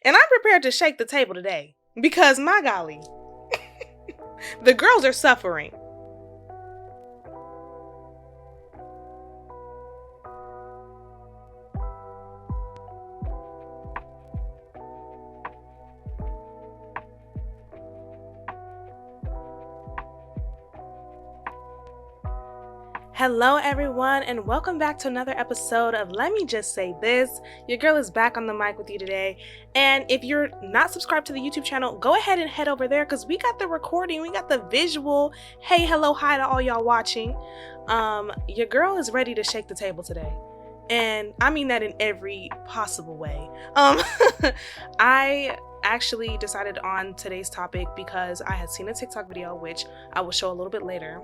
And I'm prepared to shake the table today because, my golly, the girls are suffering. Hello everyone, and welcome back to another episode of Let Me Just Say This. Your girl is back on the mic with you today, and if you're not subscribed to the YouTube channel, go ahead and head over there because we got the recording, we got the visual. Hey, hello, hi to all y'all watching. Your girl is ready to shake the table today, and I mean that in every possible way. I actually decided on today's topic because I had seen a TikTok video, which I will show a little bit later,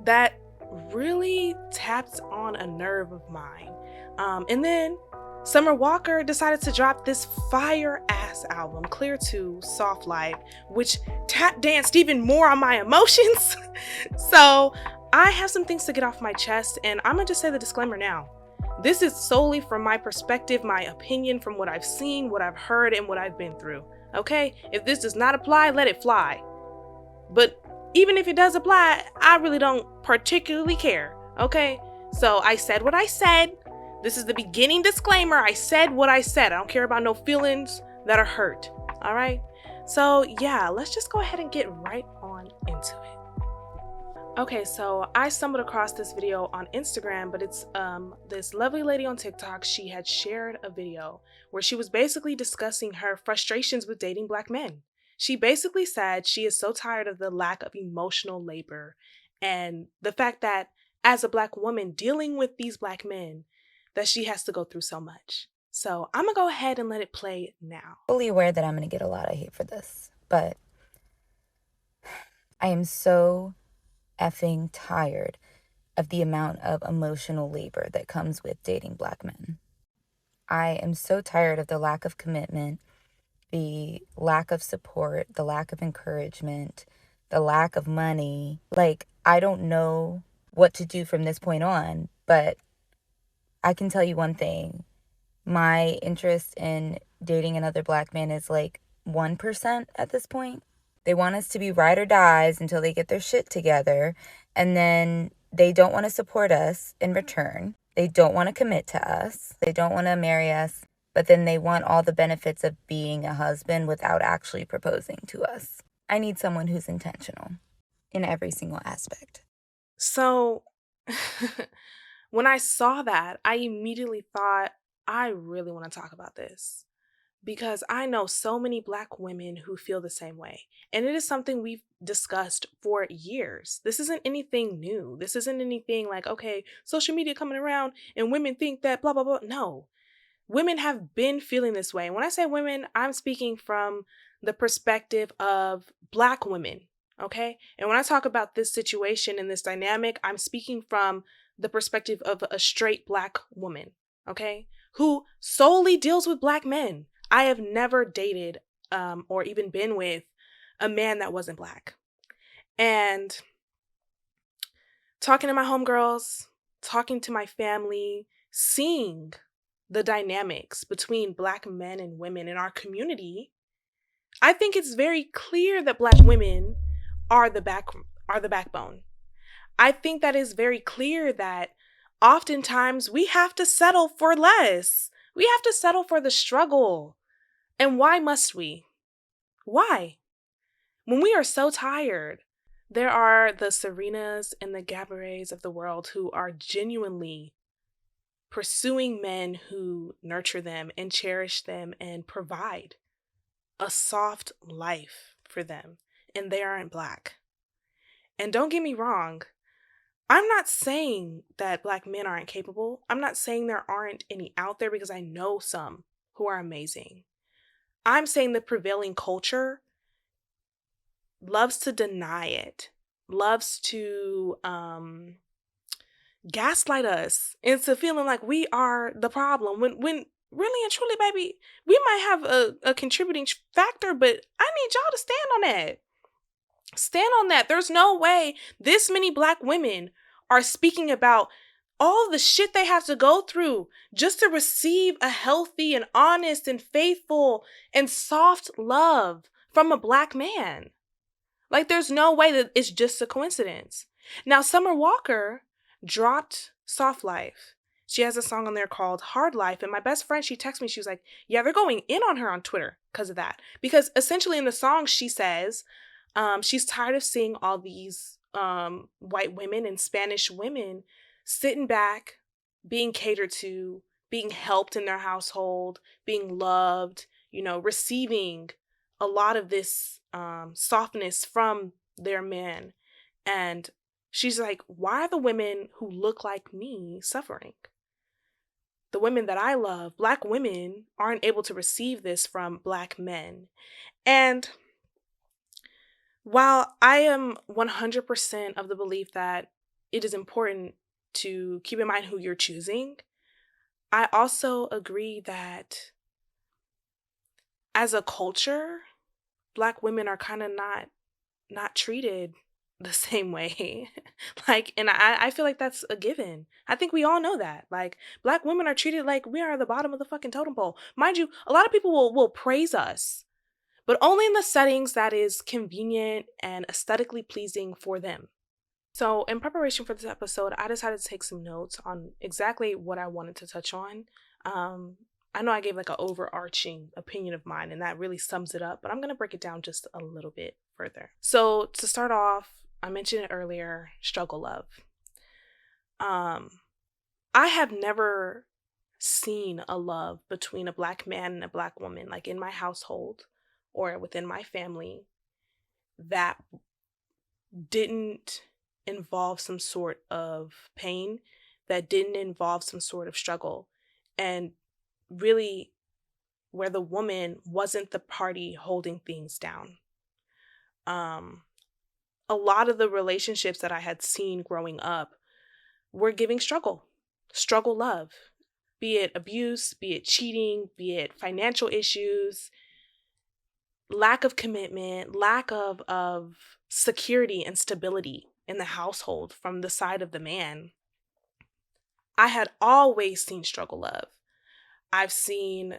that really tapped on a nerve of mine. And then Summer Walker decided to drop this fire ass album, Clear 2 Soft Life, which tap danced even more on my emotions. So I have some things to get off my chest, and I'm gonna just say the disclaimer now. This is solely from my perspective, my opinion, from what I've seen, what I've heard, and what I've been through. Okay? If this does not apply, let it fly. But even if it does apply, I really don't particularly care, okay? So I said what I said. This is the beginning disclaimer. I said what I said. I don't care about no feelings that are hurt, all right? So yeah, let's just go ahead and get right on into it. Okay, so I stumbled across this video on Instagram, but it's this lovely lady on TikTok. She had shared a video where she was basically discussing her frustrations with dating Black men. She basically said she is so tired of the lack of emotional labor and the fact that as a Black woman dealing with these Black men, that she has to go through so much. So I'm gonna go ahead and let it play now. Fully aware that I'm gonna get a lot of hate for this, but I am so effing tired of the amount of emotional labor that comes with dating Black men. I am so tired of the lack of commitment, the lack of support, the lack of encouragement, the lack of money. Like, I don't know what to do from this point on, but I can tell you one thing. My interest in dating another Black man is like 1% at this point. They want us to be ride or dies until they get their shit together, and then they don't want to support us in return. They don't want to commit to us. They don't want to marry us. But then they want all the benefits of being a husband without actually proposing to us. I need someone who's intentional in every single aspect. So when I saw that, I immediately thought, I really want to talk about this because I know so many Black women who feel the same way. And it is something we've discussed for years. This isn't anything new. This isn't anything like, okay, social media coming around and women think that blah, blah, blah. No. Women have been feeling this way. And when I say women, I'm speaking from the perspective of Black women, okay? And when I talk about this situation and this dynamic, I'm speaking from the perspective of a straight Black woman, okay? Who solely deals with Black men. I have never dated or even been with a man that wasn't Black. And talking to my homegirls, talking to my family, seeing the dynamics between Black men and women in our community, I think it's very clear that Black women are the backbone. I think that is very clear that oftentimes we have to settle for less. We have to settle for the struggle. And why must we? Why? When we are so tired, there are the Serenas and the Gaborets of the world who are genuinely pursuing men who nurture them and cherish them and provide a soft life for them, and they aren't Black. And don't get me wrong, I'm not saying that Black men aren't capable. I'm not saying there aren't any out there because I know some who are amazing. I'm saying the prevailing culture loves to deny it, loves to gaslight us into feeling like we are the problem when really and truly, baby, we might have a contributing factor, but I need y'all to stand on that. Stand on that. There's no way this many Black women are speaking about all the shit they have to go through just to receive a healthy and honest and faithful and soft love from a Black man. Like, there's no way that it's just a coincidence. Now, Summer Walker dropped Soft Life. She has a song on there called Hard Life. And my best friend, she texted me, she was like, yeah, they're going in on her on Twitter because of that. Because essentially in the song, she says she's tired of seeing all these white women and Spanish women sitting back, being catered to, being helped in their household, being loved, receiving a lot of this softness from their men. And she's like, why are the women who look like me suffering? The women that I love, Black women, aren't able to receive this from Black men. And while I am 100% of the belief that it is important to keep in mind who you're choosing, I also agree that as a culture, Black women are kind of not treated the same way. And I feel like that's a given. I think we all know that. Like, Black women are treated like we are the bottom of the fucking totem pole. Mind you, a lot of people will praise us, but only in the settings that is convenient and aesthetically pleasing for them. So, in preparation for this episode, I decided to take some notes on exactly what I wanted to touch on. I know I gave like an overarching opinion of mine, and that really sums it up, but I'm going to break it down just a little bit further. So, to start off, I mentioned it earlier, struggle love. I have never seen a love between a Black man and a Black woman, like in my household or within my family, that didn't involve some sort of pain, that didn't involve some sort of struggle, and really where the woman wasn't the party holding things down. A lot of the relationships that I had seen growing up were giving struggle love, be it abuse, be it cheating, be it financial issues, lack of commitment, lack of security and stability in the household from the side of the man. I had always seen struggle love. I've seen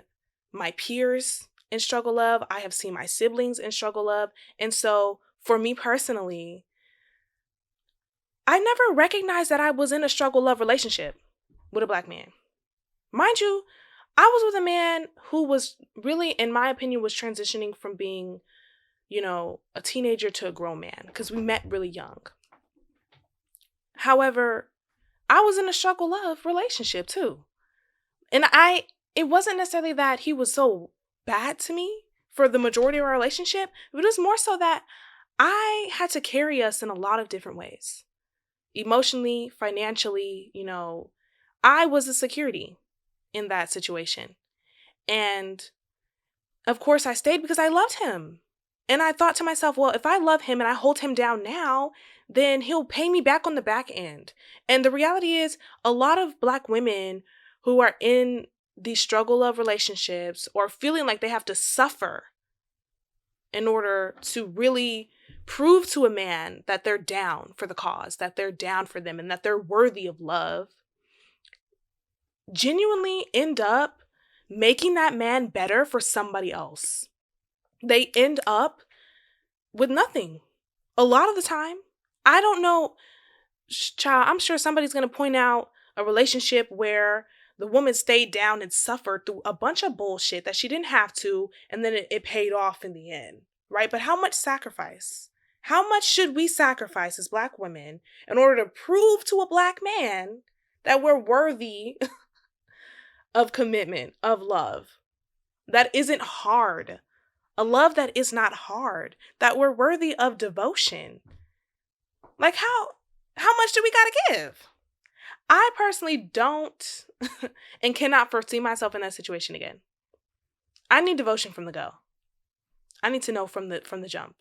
my peers in struggle love. I have seen my siblings in struggle love. And so for me personally, I never recognized that I was in a struggle love relationship with a Black man. Mind you, I was with a man who was really, in my opinion, was transitioning from being, a teenager to a grown man, because we met really young. However, I was in a struggle love relationship too. And it wasn't necessarily that he was so bad to me for the majority of our relationship, but it was more so that I had to carry us in a lot of different ways. Emotionally, financially, I was a security in that situation. And of course I stayed because I loved him. And I thought to myself, well, if I love him and I hold him down now, then he'll pay me back on the back end. And the reality is, a lot of Black women who are in these struggle of relationships or feeling like they have to suffer in order to really prove to a man that they're down for the cause, that they're down for them, and that they're worthy of love, genuinely end up making that man better for somebody else. They end up with nothing. A lot of the time, I don't know, child, I'm sure somebody's going to point out a relationship where the woman stayed down and suffered through a bunch of bullshit that she didn't have to, and then it paid off in the end, right? But how much sacrifice? How much should we sacrifice as Black women in order to prove to a Black man that we're worthy of commitment, of love? That isn't hard. A love that is not hard. That we're worthy of devotion. Like, how much do we gotta give? I personally don't and cannot foresee myself in that situation again. I need devotion from the go. I need to know from the jump.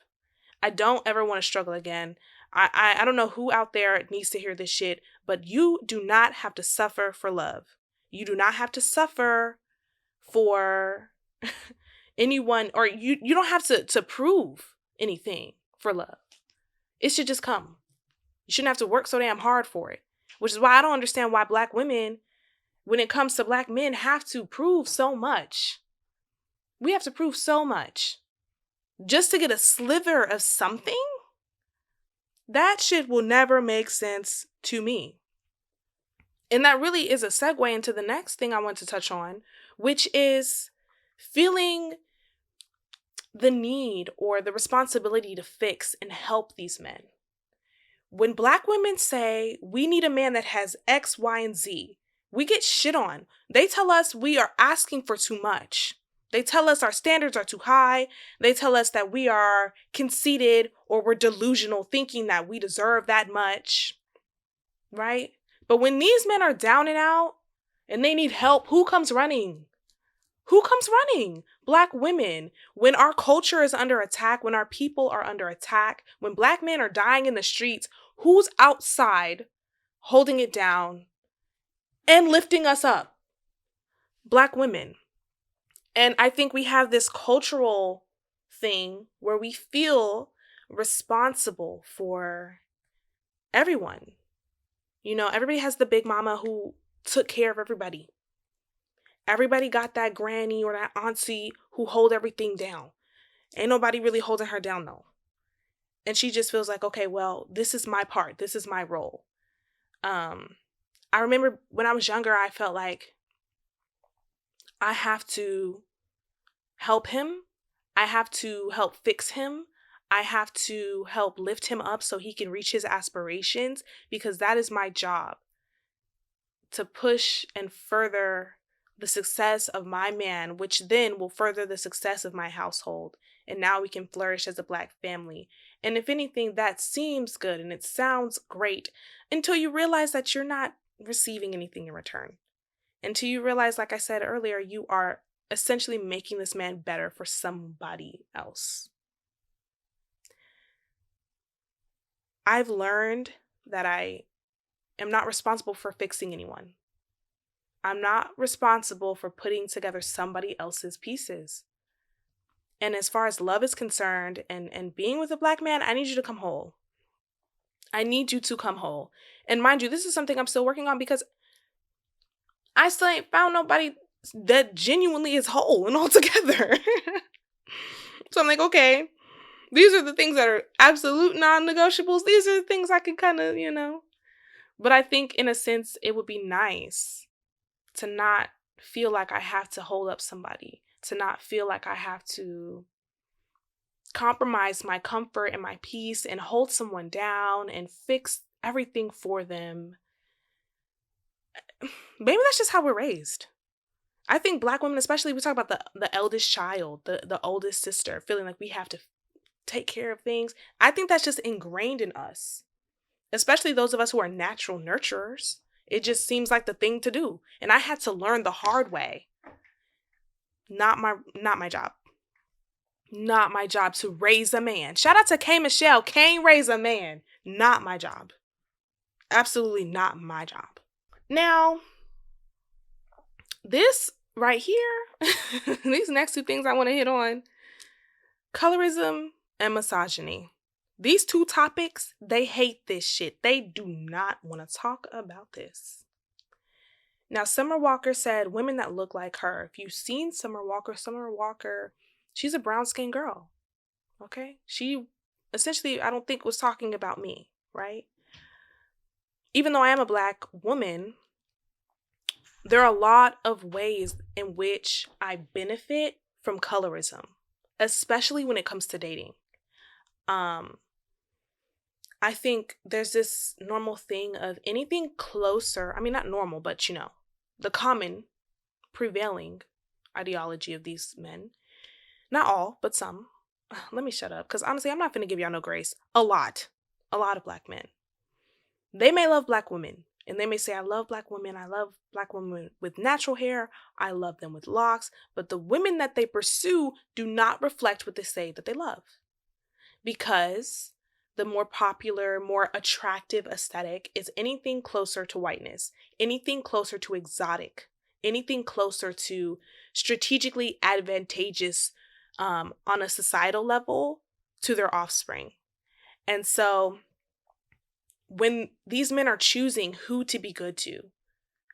I don't ever want to struggle again. I don't know who out there needs to hear this shit, but you do not have to suffer for love. You do not have to suffer for anyone, or you don't have to prove anything for love. It should just come. You shouldn't have to work so damn hard for it. which is why I don't understand why Black women, when it comes to Black men, have to prove so much. We have to prove so much just to get a sliver of something. That shit will never make sense to me. And that really is a segue into the next thing I want to touch on, which is feeling the need or the responsibility to fix and help these men. When Black women say we need a man that has X, Y, and Z, we get shit on. They tell us we are asking for too much. They tell us our standards are too high. They tell us that we are conceited or we're delusional, thinking that we deserve that much, right? But when these men are down and out and they need help, who comes running? Who comes running? Black women. When our culture is under attack, when our people are under attack, when Black men are dying in the streets, who's outside holding it down and lifting us up? Black women. And I think we have this cultural thing where we feel responsible for everyone. You know, everybody has the big mama who took care of everybody. Everybody got that granny or that auntie who hold everything down. Ain't nobody really holding her down though. And she just feels like, okay, well, this is my part. This is my role. I remember when I was younger, I felt like I have to help him. I have to help fix him. I have to help lift him up so he can reach his aspirations, because that is my job, to push and further the success of my man, which then will further the success of my household. And now we can flourish as a Black family. And if anything, that seems good and it sounds great until you realize that you're not receiving anything in return. Until you realize, like I said earlier, you are essentially making this man better for somebody else. I've learned that I am not responsible for fixing anyone. I'm not responsible for putting together somebody else's pieces. And as far as love is concerned and being with a Black man, I need you to come whole. I need you to come whole. And mind you, this is something I'm still working on, because I still ain't found nobody that genuinely is whole and all together. So I'm like, okay, these are the things that are absolute non-negotiables. These are the things I can kind of, But I think in a sense, it would be nice to not feel like I have to hold up somebody, to not feel like I have to compromise my comfort and my peace and hold someone down and fix everything for them. Maybe that's just how we're raised. I think Black women, especially, we talk about the eldest child, the oldest sister, feeling like we have to take care of things. I think that's just ingrained in us, especially those of us who are natural nurturers. It just seems like the thing to do. And I had to learn the hard way. Not my job. Not my job to raise a man. Shout out to K Michelle. Can't raise a man. Not my job. Absolutely not my job. Now, this right here, these next two things I want to hit on: colorism and misogyny. These two topics, they hate this shit. They do not want to talk about this. Now, Summer Walker said women that look like her. If you've seen Summer Walker, she's a brown-skinned girl, okay? She essentially, I don't think, was talking about me, right? Even though I am a Black woman, there are a lot of ways in which I benefit from colorism, especially when it comes to dating. I think there's this normal thing of anything closer, I mean, not normal, but the common prevailing ideology of these men, not all, but some. Let me shut up, because honestly, I'm not going to give y'all no grace. A lot of Black men. They may love Black women, and they may say, I love Black women with natural hair, I love them with locks, but the women that they pursue do not reflect what they say that they love. Because the more popular, more attractive aesthetic is anything closer to whiteness, anything closer to exotic, anything closer to strategically advantageous on a societal level to their offspring. And so when these men are choosing who to be good to,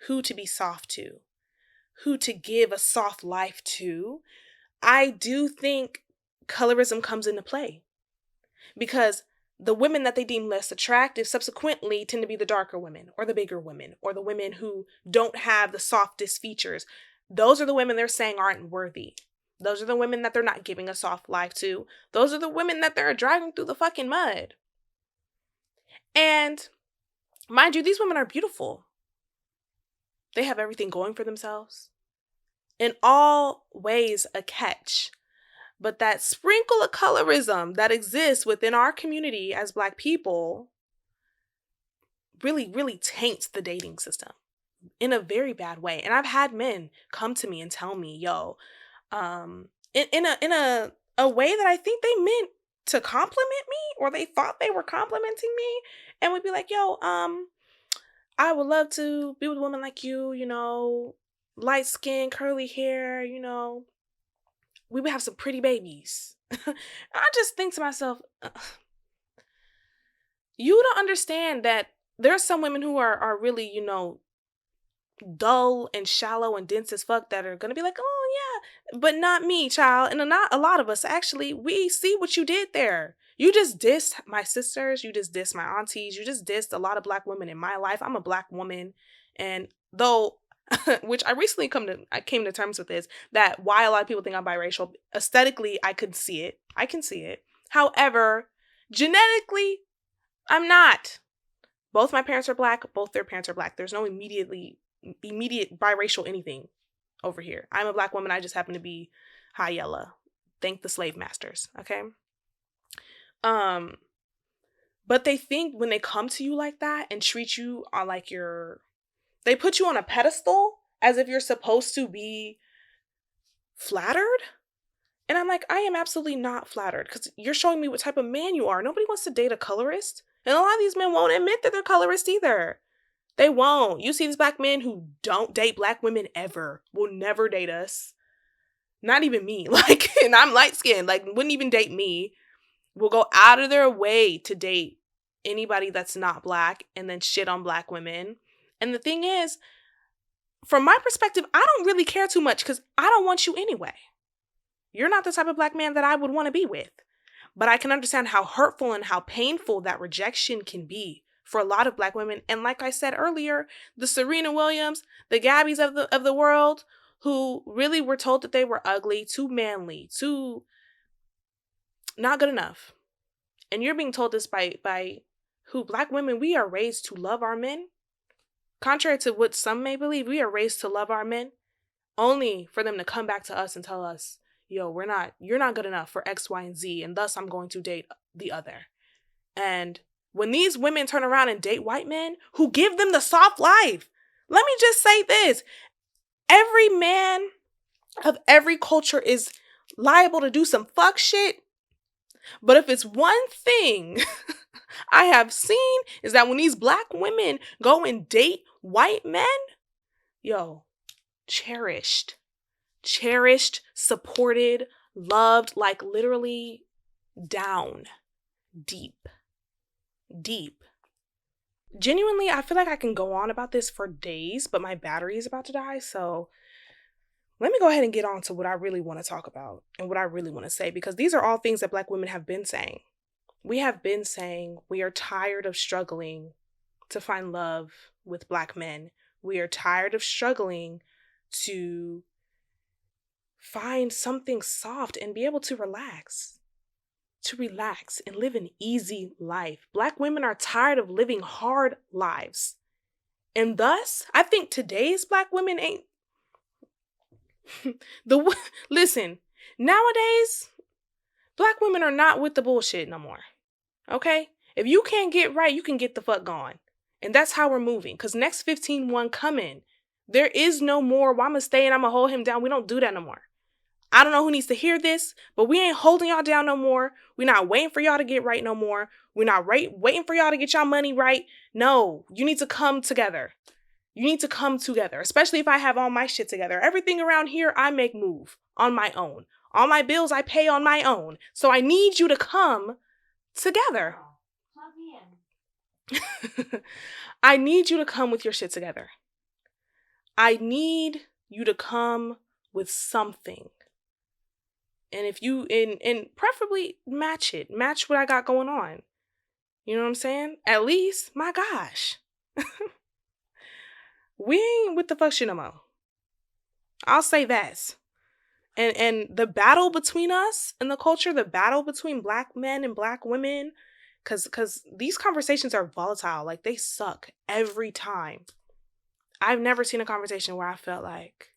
who to be soft to, who to give a soft life to, I do think colorism comes into play, because the women that they deem less attractive subsequently tend to be the darker women or the bigger women or the women who don't have the softest features. Those are the women they're saying aren't worthy. Those are the women that they're not giving a soft life to. Those are the women that they're dragging through the fucking mud. And mind you, these women are beautiful. They have everything going for themselves. In all ways, a catch. But that sprinkle of colorism that exists within our community as Black people really, really taints the dating system in a very bad way. And I've had men come to me and tell me, yo, in a way that I think they meant to compliment me, or they thought they were complimenting me, and would be like, yo, I would love to be with a woman like you, light skin, curly hair, we would have some pretty babies. I just think to myself, you don't understand that there are some women who are really, dull and shallow and dense as fuck that are gonna be like, oh yeah, but not me, child. And not a lot of us, actually. We see what you did there. You just dissed my sisters, you just dissed my aunties, you just dissed a lot of Black women in my life. I'm a Black woman, and though which I came to terms with this, that why a lot of people think I'm biracial, aesthetically I can see it. I can see it. However, genetically, I'm not. Both my parents are Black, both their parents are Black. There's no immediate biracial anything over here. I'm a Black woman, I just happen to be high yellow. Thank the slave masters, okay? But they think when they come to you like that and treat you on like they put you on a pedestal as if you're supposed to be flattered. And I'm like, I am absolutely not flattered, because you're showing me what type of man you are. Nobody wants to date a colorist. And a lot of these men won't admit that they're colorist either. They won't. You see these Black men who don't date Black women ever, will never date us. Not even me. And I'm light skinned, wouldn't even date me. Will go out of their way to date anybody that's not Black and then shit on Black women. And the thing is, from my perspective, I don't really care too much, because I don't want you anyway. You're not the type of Black man that I would want to be with. But I can understand how hurtful and how painful that rejection can be for a lot of Black women. And like I said earlier, the Serena Williams, the Gabbies of the world, who really were told that they were ugly, too manly, too not good enough. And you're being told this by who? Black women, we are raised to love our men. Contrary to what some may believe, we are raised to love our men, only for them to come back to us and tell us, yo, you're not good enough for X, Y, and Z, and thus I'm going to date the other. And when these women turn around and date white men who give them the soft life, let me just say this. Every man of every culture is liable to do some fuck shit. But if it's one thing I have seen, is that when these Black women go and date white men, yo, cherished, supported, loved, literally down, deep. Genuinely, I feel like I can go on about this for days, but my battery is about to die, so let me go ahead and get on to what I really want to talk about and what I really want to say, because these are all things that Black women have been saying. We have been saying we are tired of struggling to find love with Black men. We are tired of struggling to find something soft and be able to relax and live an easy life. Black women are tired of living hard lives. And thus, I think today's Black women ain't listen, nowadays, Black women are not with the bullshit no more. Okay? If you can't get right, you can get the fuck gone. And that's how we're moving. Because next 15-1 coming, there is no more, well, I'm going to stay and I'm going to hold him down. We don't do that no more. I don't know who needs to hear this, but we ain't holding y'all down no more. We're not waiting for y'all to get right no more. We're not waiting for y'all to get y'all money right. No, you need to come together. You need to come together, especially if I have all my shit together. Everything around here, I make move on my own. All my bills, I pay on my own. So I need you to come together. I need you to come with your shit together. I need you to come with something. And if you and preferably match it. Match what I got going on. You know what I'm saying? At least, my gosh. We ain't with the fuck shit no more. I'll say that. And the battle between us and the culture, the battle between black men and black women, cause these conversations are volatile. Like, they suck every time. I've never seen a conversation where I felt like,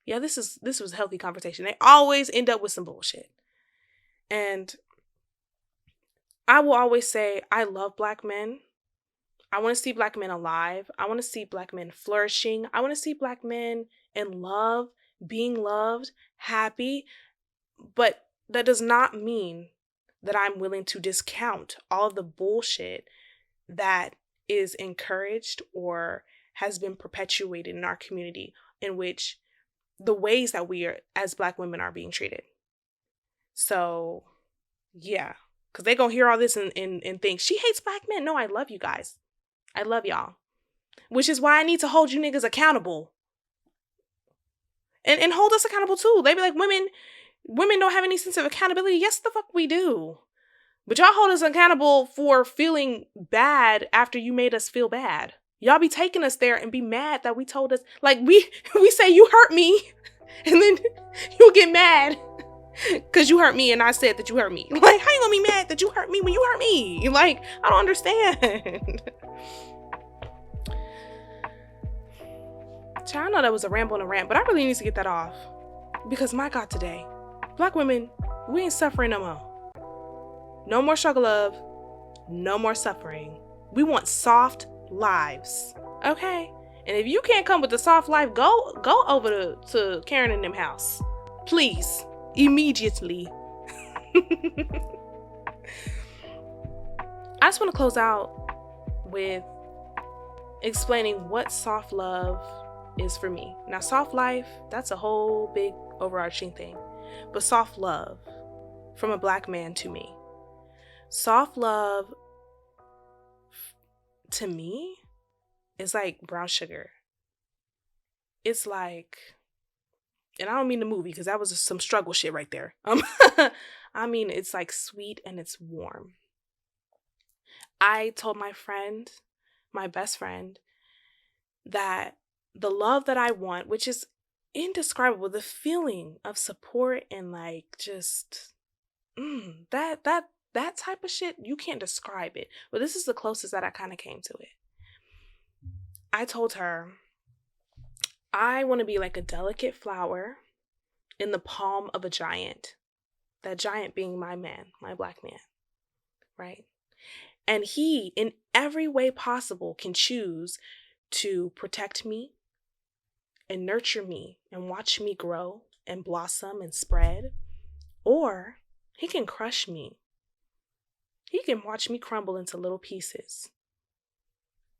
yeah, this was a healthy conversation. They always end up with some bullshit. And I will always say I love black men. I want to see black men alive. I want to see black men flourishing. I want to see black men in love, being loved, happy. But that does not mean that I'm willing to discount all of the bullshit that is encouraged or has been perpetuated in our community, in which the ways that we are as black women are being treated. So yeah, because they gonna hear all this and think she hates black men. No, I love you guys. I love y'all. Which is why I need to hold you niggas accountable. And hold us accountable too. They be like, women don't have any sense of accountability. Yes, the fuck we do. But y'all hold us accountable for feeling bad after you made us feel bad. Y'all be taking us there and be mad that we told us, like, we say you hurt me, and then you'll get mad because you hurt me and I said that you hurt me. Like, how you gonna be mad that you hurt me when you hurt me? Like, I don't understand. Child, I know that was a ramble and a rant, but I really need to get that off. Because my God, today, black women, we ain't suffering no more. No more struggle love. No more suffering. We want soft lives. Okay? And if you can't come with the soft life, go over to Karen and them house. Please. Immediately. I just want to close out with explaining what soft love is for me. Now, soft life, that's a whole big overarching thing. But soft love, from a black man to me. Soft love, to me, is like brown sugar. It's like, and I don't mean the movie, because that was some struggle shit right there. I mean, it's like sweet and it's warm. I told my friend, my best friend, that the love that I want, which is indescribable, the feeling of support and like just that type of shit, you can't describe it. But this is the closest that I kind of came to it. I told her, I want to be like a delicate flower in the palm of a giant. That giant being my man, my black man, right? And he, in every way possible, can choose to protect me and nurture me and watch me grow and blossom and spread. Or he can crush me. He can watch me crumble into little pieces.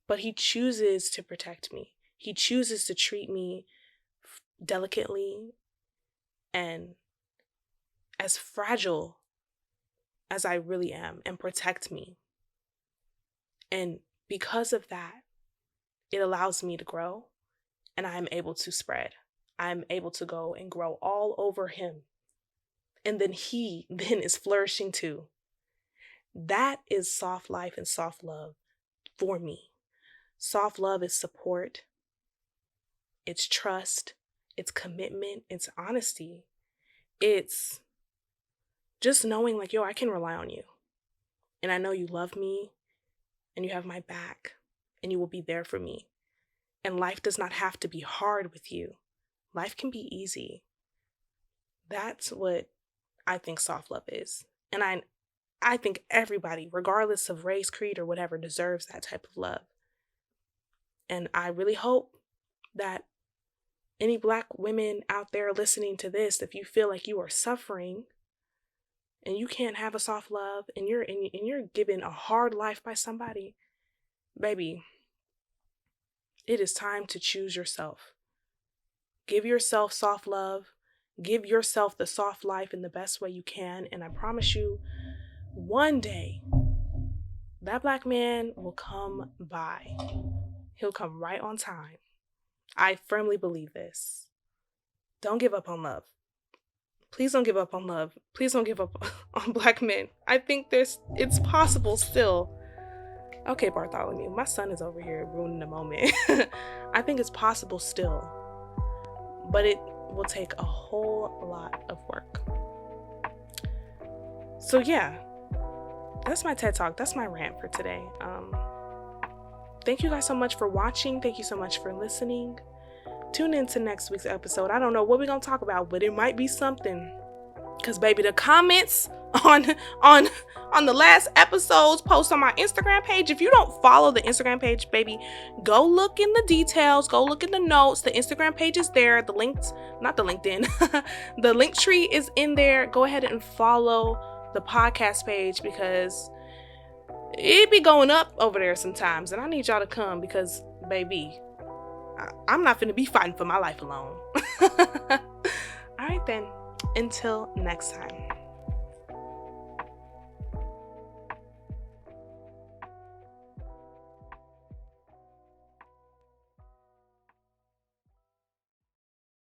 But he chooses to protect me. He chooses to treat me delicately and as fragile as I really am, and protect me. And because of that, it allows me to grow, and I'm able to spread. I'm able to go and grow all over him. And then he then is flourishing too. That is soft life and soft love for me. Soft love is support. It's trust. It's commitment. It's honesty. It's just knowing like, yo, I can rely on you. And I know you love me and you have my back and you will be there for me. And life does not have to be hard with you. Life can be easy. That's what I think soft love is. And I think everybody, regardless of race, creed, or whatever, deserves that type of love. And I really hope that any black women out there listening to this, if you feel like you are suffering and you can't have a soft love and you're given a hard life by somebody, baby, it is time to choose yourself. Give yourself soft love. Give yourself the soft life in the best way you can. And I promise you, one day, that black man will come by. He'll come right on time. I firmly believe this. Don't give up on love. Please don't give up on love. Please don't give up on black men. I think it's possible still. Okay, Bartholomew, my son is over here ruining the moment. I think it's possible still, but it will take a whole lot of work. So yeah, that's my TED Talk. That's my rant for today. Thank you guys so much for watching. Thank you so much for listening. Tune in to next week's episode. I don't know what we're gonna talk about, but it might be something. Cause baby, the comments on the last episode's post on my Instagram page. If you don't follow the Instagram page, baby, go look in the details. Go look in the notes. The Instagram page is there. The links, not the LinkedIn, the link tree is in there. Go ahead and follow the podcast page because it be going up over there sometimes, and I need y'all to come because, baby, I'm not finna be fighting for my life alone. All right then, until next time.